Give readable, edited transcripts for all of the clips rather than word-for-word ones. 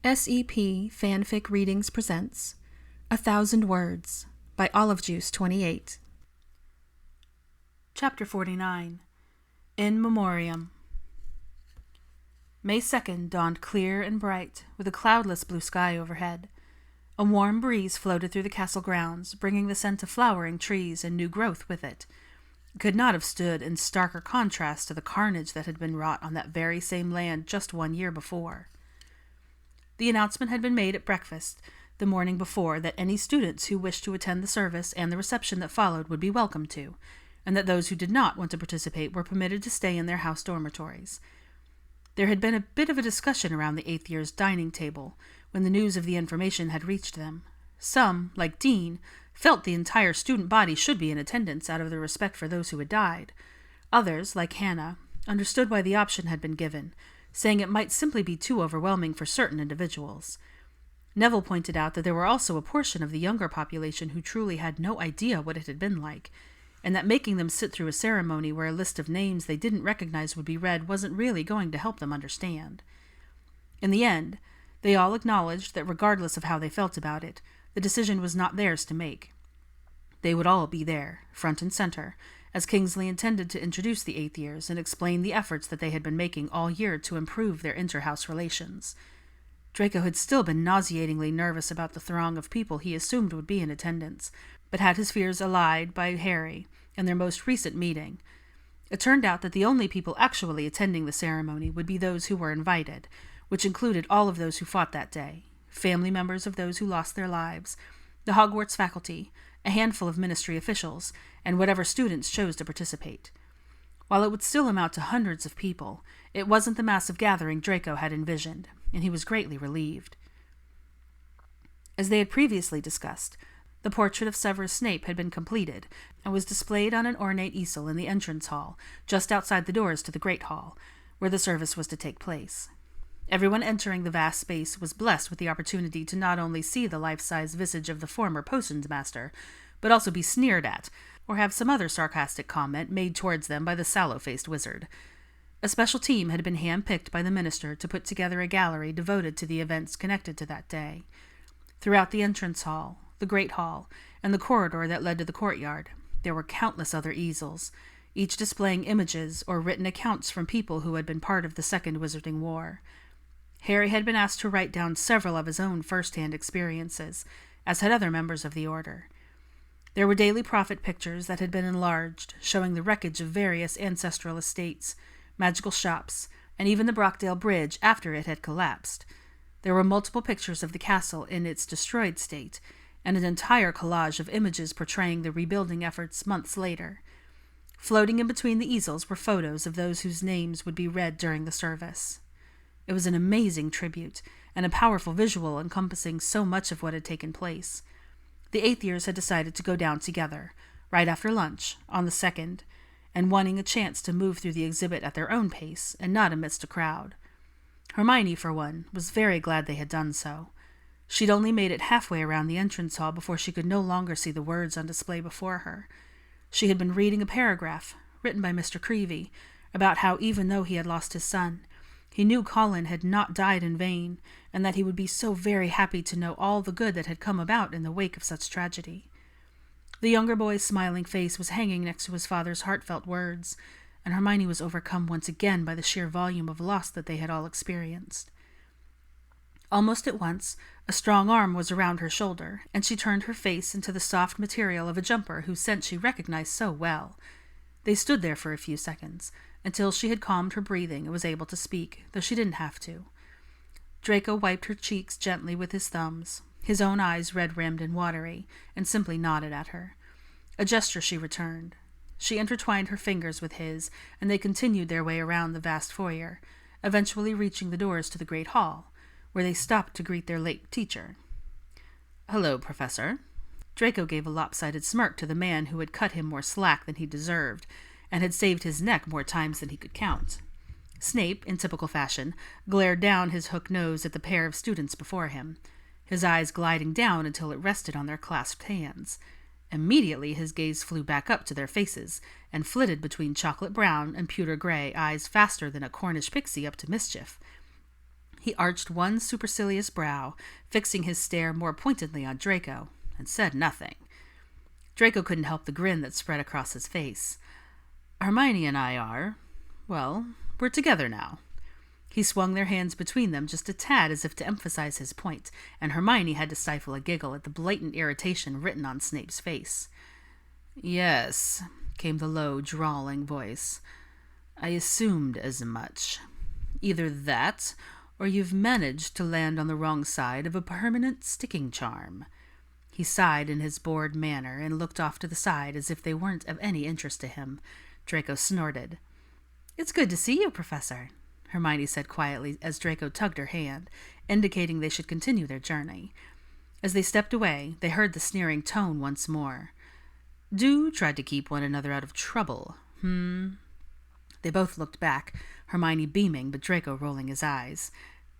SEP Fanfic Readings presents 1,000 Words by Olive Juice 28. Chapter 49. In Memoriam. May 2nd dawned clear and bright, with a cloudless blue sky overhead. A warm breeze floated through the castle grounds, bringing the scent of flowering trees and new growth with it. It could not have stood in starker contrast to the carnage that had been wrought on that very same land just 1 year before. The announcement had been made at breakfast the morning before that any students who wished to attend the service and the reception that followed would be welcome to, and that those who did not want to participate were permitted to stay in their house dormitories. There had been a bit of a discussion around the 8th year's dining table when the news of the information had reached them. Some, like Dean, felt the entire student body should be in attendance out of their respect for those who had died. Others, like Hannah, understood why the option had been given, saying it might simply be too overwhelming for certain individuals. Neville pointed out that there were also a portion of the younger population who truly had no idea what it had been like, and that making them sit through a ceremony where a list of names they didn't recognize would be read wasn't really going to help them understand. In the end, they all acknowledged that regardless of how they felt about it, the decision was not theirs to make. They would all be there, front and center, as Kingsley intended to introduce the 8th years and explain the efforts that they had been making all year to improve their inter-house relations. Draco had still been nauseatingly nervous about the throng of people he assumed would be in attendance, but had his fears allayed by Harry and their most recent meeting. It turned out that the only people actually attending the ceremony would be those who were invited, which included all of those who fought that day, family members of those who lost their lives, the Hogwarts faculty, a handful of ministry officials, and whatever students chose to participate. While it would still amount to hundreds of people, it wasn't the massive gathering Draco had envisioned, and he was greatly relieved. As they had previously discussed, the portrait of Severus Snape had been completed and was displayed on an ornate easel in the entrance hall, just outside the doors to the Great Hall, where the service was to take place. Everyone entering the vast space was blessed with the opportunity to not only see the life-size visage of the former potions master, but also be sneered at, or have some other sarcastic comment made towards them by the sallow-faced wizard. A special team had been hand-picked by the minister to put together a gallery devoted to the events connected to that day. Throughout the entrance hall, the Great Hall, and the corridor that led to the courtyard, there were countless other easels, each displaying images or written accounts from people who had been part of the Second Wizarding War. Harry had been asked to write down several of his own first-hand experiences, as had other members of the Order. There were daily prophet pictures that had been enlarged, showing the wreckage of various ancestral estates, magical shops, and even the Brockdale Bridge after it had collapsed. There were multiple pictures of the castle in its destroyed state, and an entire collage of images portraying the rebuilding efforts months later. Floating in between the easels were photos of those whose names would be read during the service. It was an amazing tribute, and a powerful visual encompassing so much of what had taken place. The 8th years had decided to go down together, right after lunch, on the 2nd, and wanting a chance to move through the exhibit at their own pace, and not amidst a crowd. Hermione, for one, was very glad they had done so. She'd only made it halfway around the entrance hall before she could no longer see the words on display before her. She had been reading a paragraph, written by Mr. Creevey, about how even though he had lost his son, he knew Colin had not died in vain, and that he would be so very happy to know all the good that had come about in the wake of such tragedy. The younger boy's smiling face was hanging next to his father's heartfelt words, and Hermione was overcome once again by the sheer volume of loss that they had all experienced. Almost at once, a strong arm was around her shoulder, and she turned her face into the soft material of a jumper whose scent she recognized so well. They stood there for a few seconds, until she had calmed her breathing and was able to speak, though she didn't have to. Draco wiped her cheeks gently with his thumbs, his own eyes red-rimmed and watery, and simply nodded at her. A gesture she returned. She intertwined her fingers with his, and they continued their way around the vast foyer, eventually reaching the doors to the Great Hall, where they stopped to greet their late teacher. "Hello, Professor." Draco gave a lopsided smirk to the man who had cut him more slack than he deserved, and had saved his neck more times than he could count. Snape, in typical fashion, glared down his hook nose at the pair of students before him, his eyes gliding down until it rested on their clasped hands. Immediately his gaze flew back up to their faces, and flitted between chocolate brown and pewter gray eyes faster than a Cornish pixie up to mischief. He arched one supercilious brow, fixing his stare more pointedly on Draco, and said nothing. Draco couldn't help the grin that spread across his face. Hermione and I we're together now. He swung their hands between them just a tad as if to emphasize his point, and Hermione had to stifle a giggle at the blatant irritation written on Snape's face. Yes, came the low, drawling voice. I assumed as much. Either that, or you've managed to land on the wrong side of a permanent sticking charm. He sighed in his bored manner and looked off to the side as if they weren't of any interest to him. Draco snorted. It's good to see you, Professor, Hermione said quietly as Draco tugged her hand, indicating they should continue their journey. As they stepped away, they heard the sneering tone once more. Do try to keep one another out of trouble, They both looked back, Hermione beaming but Draco rolling his eyes.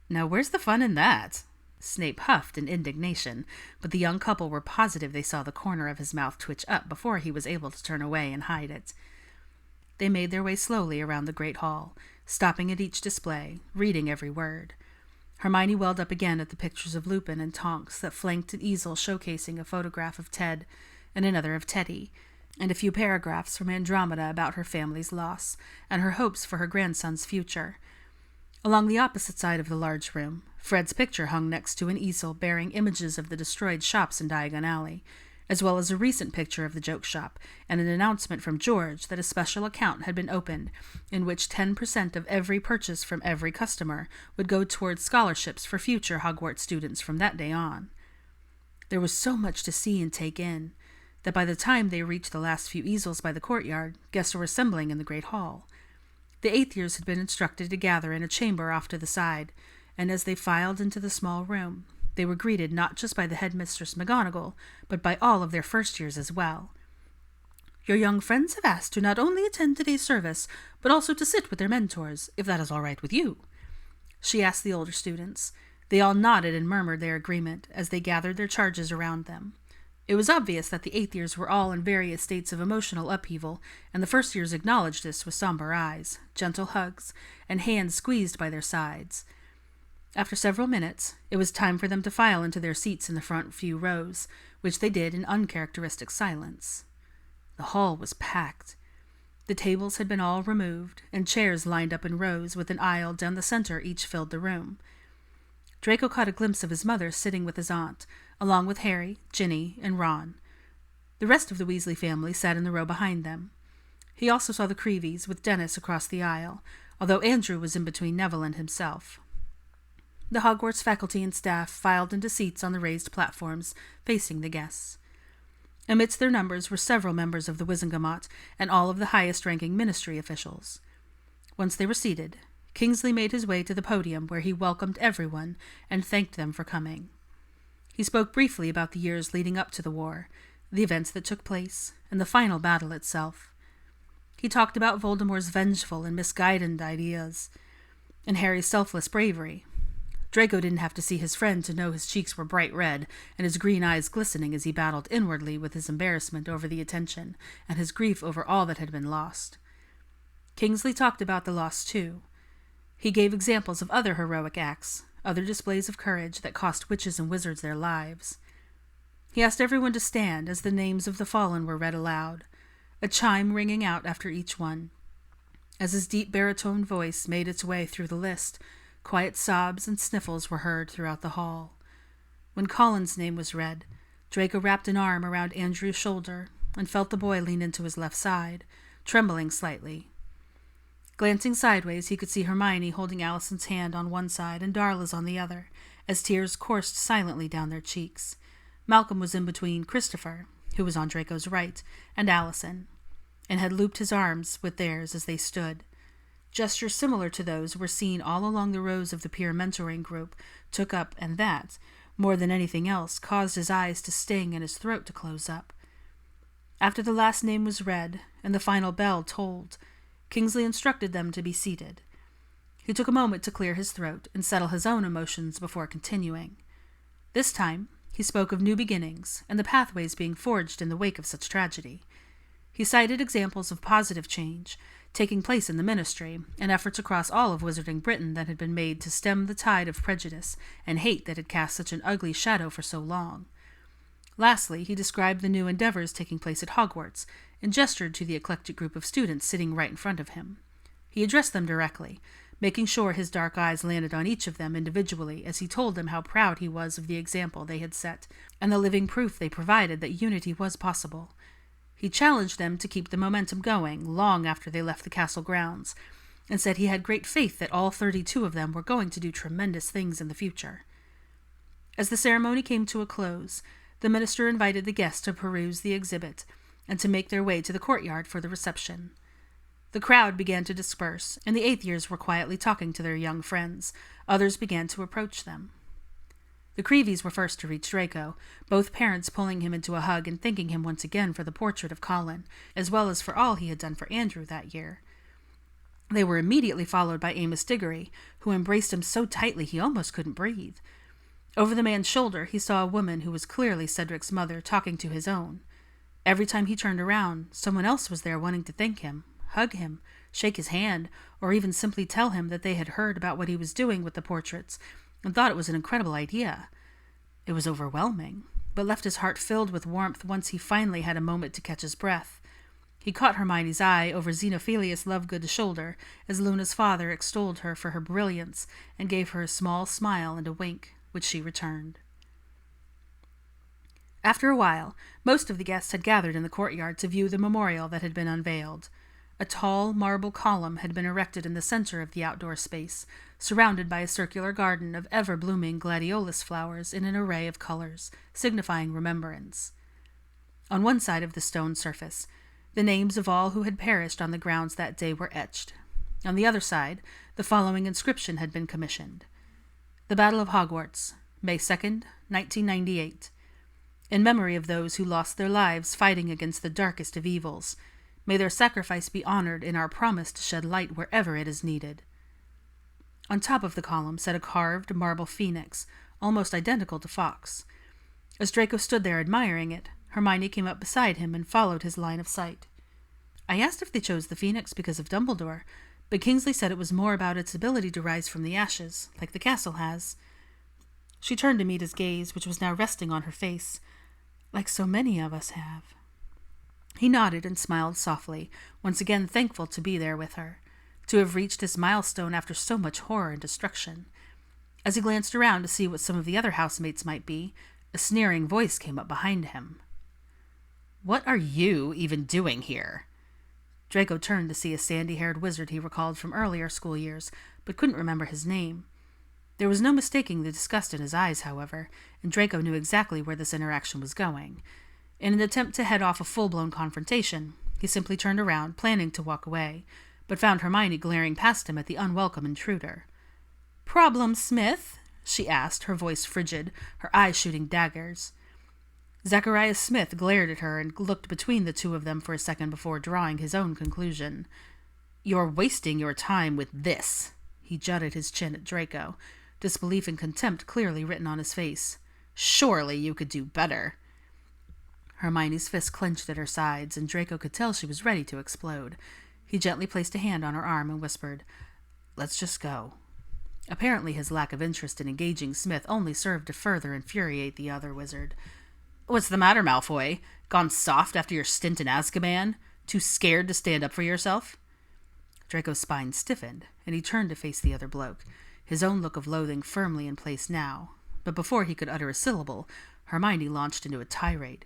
Now where's the fun in that? Snape huffed in indignation, but the young couple were positive they saw the corner of his mouth twitch up before he was able to turn away and hide it. They made their way slowly around the great hall, stopping at each display, reading every word. Hermione welled up again at the pictures of Lupin and Tonks that flanked an easel showcasing a photograph of Ted and another of Teddy, and a few paragraphs from Andromeda about her family's loss and her hopes for her grandson's future. Along the opposite side of the large room, Fred's picture hung next to an easel bearing images of the destroyed shops in Diagon Alley, as well as a recent picture of the joke shop and an announcement from George that a special account had been opened in which 10% of every purchase from every customer would go towards scholarships for future Hogwarts students from that day on. There was so much to see and take in that by the time they reached the last few easels by the courtyard, guests were assembling in the great hall. The 8th years had been instructed to gather in a chamber off to the side, and as they filed into the small room, they were greeted not just by the headmistress McGonagall, but by all of their first years as well. Your young friends have asked to not only attend today's service, but also to sit with their mentors, if that is all right with you, she asked the older students. They all nodded and murmured their agreement as they gathered their charges around them. It was obvious that the 8th years were all in various states of emotional upheaval, and the first years acknowledged this with somber eyes, gentle hugs, and hands squeezed by their sides. After several minutes, it was time for them to file into their seats in the front few rows, which they did in uncharacteristic silence. The hall was packed. The tables had been all removed, and chairs lined up in rows with an aisle down the center each filled the room. Draco caught a glimpse of his mother sitting with his aunt, along with Harry, Ginny, and Ron. The rest of the Weasley family sat in the row behind them. He also saw the Creeveys with Dennis across the aisle, although Andrew was in between Neville and himself. The Hogwarts faculty and staff filed into seats on the raised platforms, facing the guests. Amidst their numbers were several members of the Wizengamot and all of the highest-ranking ministry officials. Once they were seated, Kingsley made his way to the podium where he welcomed everyone and thanked them for coming. He spoke briefly about the years leading up to the war, the events that took place, and the final battle itself. He talked about Voldemort's vengeful and misguided ideas, and Harry's selfless bravery. Draco didn't have to see his friend to know his cheeks were bright red and his green eyes glistening as he battled inwardly with his embarrassment over the attention and his grief over all that had been lost. Kingsley talked about the loss, too. He gave examples of other heroic acts, other displays of courage that cost witches and wizards their lives. He asked everyone to stand as the names of the fallen were read aloud, a chime ringing out after each one. As his deep baritone voice made its way through the list, quiet sobs and sniffles were heard throughout the hall. When Colin's name was read, Draco wrapped an arm around Andrew's shoulder and felt the boy lean into his left side, trembling slightly. Glancing sideways, he could see Hermione holding Alison's hand on one side and Darla's on the other, as tears coursed silently down their cheeks. Malcolm was in between Christopher, who was on Draco's right, and Alison, and had looped his arms with theirs as they stood. Gestures similar to those were seen all along the rows of the peer mentoring group took up, and that, more than anything else, caused his eyes to sting and his throat to close up. After the last name was read and the final bell tolled, Kingsley instructed them to be seated. He took a moment to clear his throat and settle his own emotions before continuing. This time, he spoke of new beginnings and the pathways being forged in the wake of such tragedy. He cited examples of positive change, taking place in the ministry, and efforts across all of Wizarding Britain that had been made to stem the tide of prejudice and hate that had cast such an ugly shadow for so long. Lastly, he described the new endeavors taking place at Hogwarts, and gestured to the eclectic group of students sitting right in front of him. He addressed them directly, making sure his dark eyes landed on each of them individually as he told them how proud he was of the example they had set, and the living proof they provided that unity was possible. He challenged them to keep the momentum going long after they left the castle grounds, and said he had great faith that all 32 of them were going to do tremendous things in the future. As the ceremony came to a close, the minister invited the guests to peruse the exhibit, and to make their way to the courtyard for the reception. The crowd began to disperse, and the eighth years were quietly talking to their young friends. Others began to approach them. The Creevies were first to reach Draco, both parents pulling him into a hug and thanking him once again for the portrait of Colin, as well as for all he had done for Andrew that year. They were immediately followed by Amos Diggory, who embraced him so tightly he almost couldn't breathe. Over the man's shoulder he saw a woman who was clearly Cedric's mother talking to his own. Every time he turned around, someone else was there wanting to thank him, hug him, shake his hand, or even simply tell him that they had heard about what he was doing with the portraits and thought it was an incredible idea. It was overwhelming, but left his heart filled with warmth once he finally had a moment to catch his breath. He caught Hermione's eye over Xenophilius Lovegood's shoulder as Luna's father extolled her for her brilliance and gave her a small smile and a wink, which she returned. After a while, most of the guests had gathered in the courtyard to view the memorial that had been unveiled. A tall marble column had been erected in the center of the outdoor space, surrounded by a circular garden of ever-blooming gladiolus flowers in an array of colors, signifying remembrance. On one side of the stone surface, the names of all who had perished on the grounds that day were etched. On the other side, the following inscription had been commissioned. The Battle of Hogwarts, May 2nd, 1998. In memory of those who lost their lives fighting against the darkest of evils, may their sacrifice be honored in our promise to shed light wherever it is needed. On top of the column sat a carved marble phoenix, almost identical to Fawkes. As Draco stood there admiring it, Hermione came up beside him and followed his line of sight. I asked if they chose the phoenix because of Dumbledore, but Kingsley said it was more about its ability to rise from the ashes, like the castle has. She turned to meet his gaze, which was now resting on her face, like so many of us have. He nodded and smiled softly, once again thankful to be there with her, to have reached this milestone after so much horror and destruction. As he glanced around to see what some of the other housemates might be, a sneering voice came up behind him. "What are you even doing here?" Draco turned to see a sandy-haired wizard he recalled from earlier school years, but couldn't remember his name. There was no mistaking the disgust in his eyes, however, and Draco knew exactly where this interaction was going. In an attempt to head off a full-blown confrontation, he simply turned around, planning to walk away, but found Hermione glaring past him at the unwelcome intruder. "Problem, Smith?" she asked, her voice frigid, her eyes shooting daggers. Zacharias Smith glared at her and looked between the two of them for a second before drawing his own conclusion. "You're wasting your time with this." He jutted his chin at Draco, disbelief and contempt clearly written on his face. "Surely you could do better." Hermione's fist clenched at her sides, and Draco could tell she was ready to explode. He gently placed a hand on her arm and whispered, "Let's just go." Apparently his lack of interest in engaging Smith only served to further infuriate the other wizard. "What's the matter, Malfoy? Gone soft after your stint in Azkaban? Too scared to stand up for yourself?" Draco's spine stiffened, and he turned to face the other bloke, his own look of loathing firmly in place now. But before he could utter a syllable, Hermione launched into a tirade.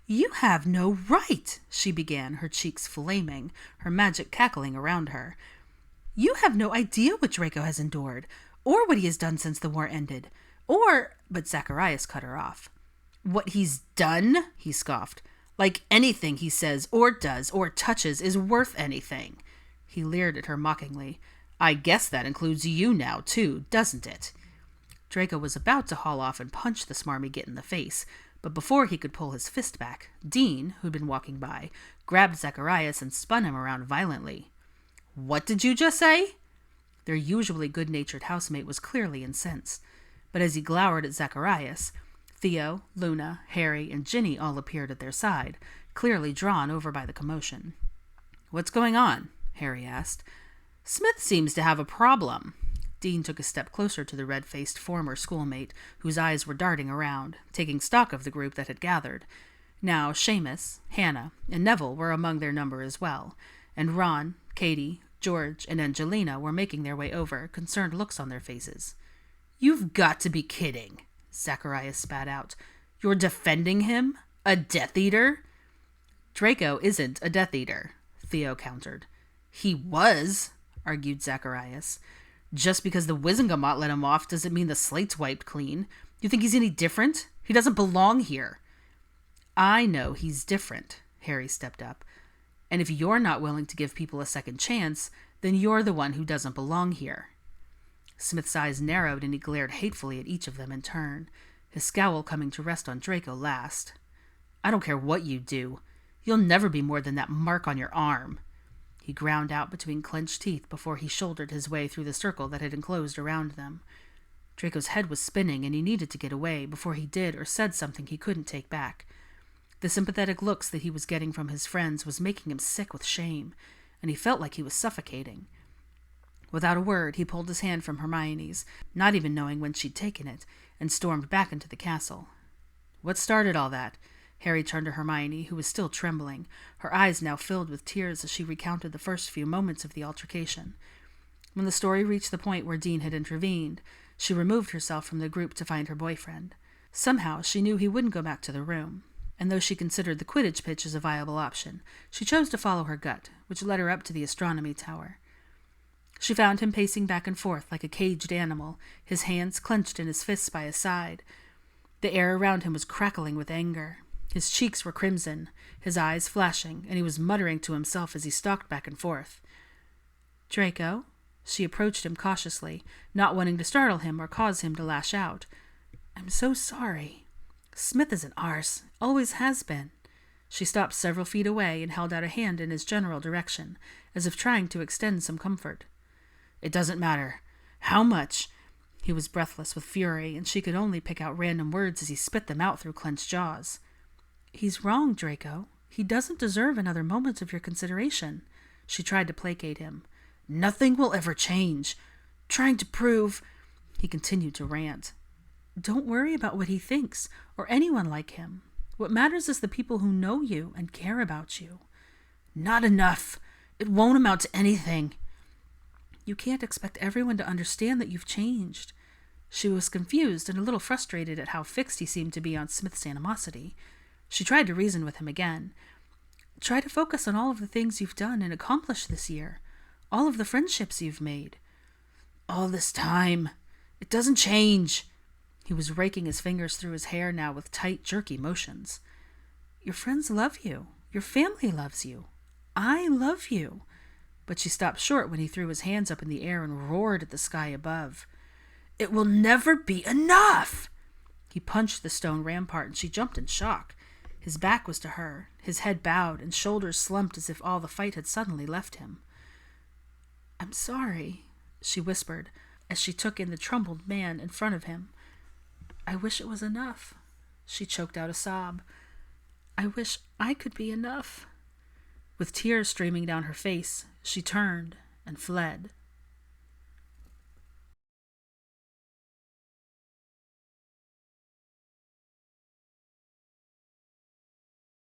"You have no right," she began, her cheeks flaming, her magic cackling around her. "You have no idea what Draco has endured, or what he has done since the war ended, or—" But Zacharias cut her off. "What he's done?" he scoffed. "Like anything he says or does or touches is worth anything." He leered at her mockingly. "I guess that includes you now, too, doesn't it?" Draco was about to haul off and punch the smarmy git in the face, but before he could pull his fist back, Dean, who'd been walking by, grabbed Zacharias and spun him around violently. "What did you just say?" Their usually good-natured housemate was clearly incensed, but as he glowered at Zacharias, Theo, Luna, Harry, and Ginny all appeared at their side, clearly drawn over by the commotion. "What's going on?" Harry asked. Smith seems to have a problem. Dean took a step closer to the red-faced former schoolmate, whose eyes were darting around, taking stock of the group that had gathered. Now Seamus, Hannah, and Neville were among their number as well, and Ron, Katie, George, and Angelina were making their way over, concerned looks on their faces. "You've got to be kidding," Zacharias spat out. "You're defending him? A Death Eater?" "Draco isn't a Death Eater," Theo countered. "He was," argued Zacharias. "Just because the Wizengamot let him off doesn't mean the slate's wiped clean. You think he's any different? He doesn't belong here." "I know he's different," Harry stepped up. "And if you're not willing to give people a second chance, then you're the one who doesn't belong here." Smith's eyes narrowed and he glared hatefully at each of them in turn, his scowl coming to rest on Draco last. "I don't care what you do. You'll never be more than that mark on your arm." He ground out between clenched teeth before he shouldered his way through the circle that had enclosed around them. Draco's head was spinning and he needed to get away before he did or said something he couldn't take back. The sympathetic looks that he was getting from his friends was making him sick with shame, and he felt like he was suffocating. Without a word, he pulled his hand from Hermione's, not even knowing when she'd taken it, and stormed back into the castle. "What started all that?" Harry turned to Hermione, who was still trembling, her eyes now filled with tears as she recounted the first few moments of the altercation. When the story reached the point where Dean had intervened, she removed herself from the group to find her boyfriend. Somehow she knew he wouldn't go back to the room, and though she considered the Quidditch pitch as a viable option, she chose to follow her gut, which led her up to the astronomy tower. She found him pacing back and forth like a caged animal, his hands clenched in his fists by his side. The air around him was crackling with anger. His cheeks were crimson, his eyes flashing, and he was muttering to himself as he stalked back and forth. "Draco?" She approached him cautiously, not wanting to startle him or cause him to lash out. "I'm so sorry. Smith is an arse, always has been." She stopped several feet away and held out a hand in his general direction, as if trying to extend some comfort. "It doesn't matter. How much?" He was breathless with fury, and she could only pick out random words as he spit them out through clenched jaws. "He's wrong, Draco. He doesn't deserve another moment of your consideration." She tried to placate him. "Nothing will ever change. Trying to prove—" He continued to rant. "Don't worry about what he thinks, or anyone like him. What matters is the people who know you and care about you." "Not enough. It won't amount to anything." "You can't expect everyone to understand that you've changed." She was confused and a little frustrated at how fixed he seemed to be on Smith's animosity. She tried to reason with him again. "Try to focus on all of the things you've done and accomplished this year, all of the friendships you've made." "All this time. It doesn't change." He was raking his fingers through his hair now with tight, jerky motions. "Your friends love you. Your family loves you. I love you." But she stopped short when he threw his hands up in the air and roared at the sky above. "It will never be enough!" He punched the stone rampart and she jumped in shock. His back was to her, his head bowed and shoulders slumped as if all the fight had suddenly left him. "I'm sorry," she whispered as she took in the troubled man in front of him. "I wish it was enough." She choked out a sob. "I wish I could be enough." With tears streaming down her face, she turned and fled.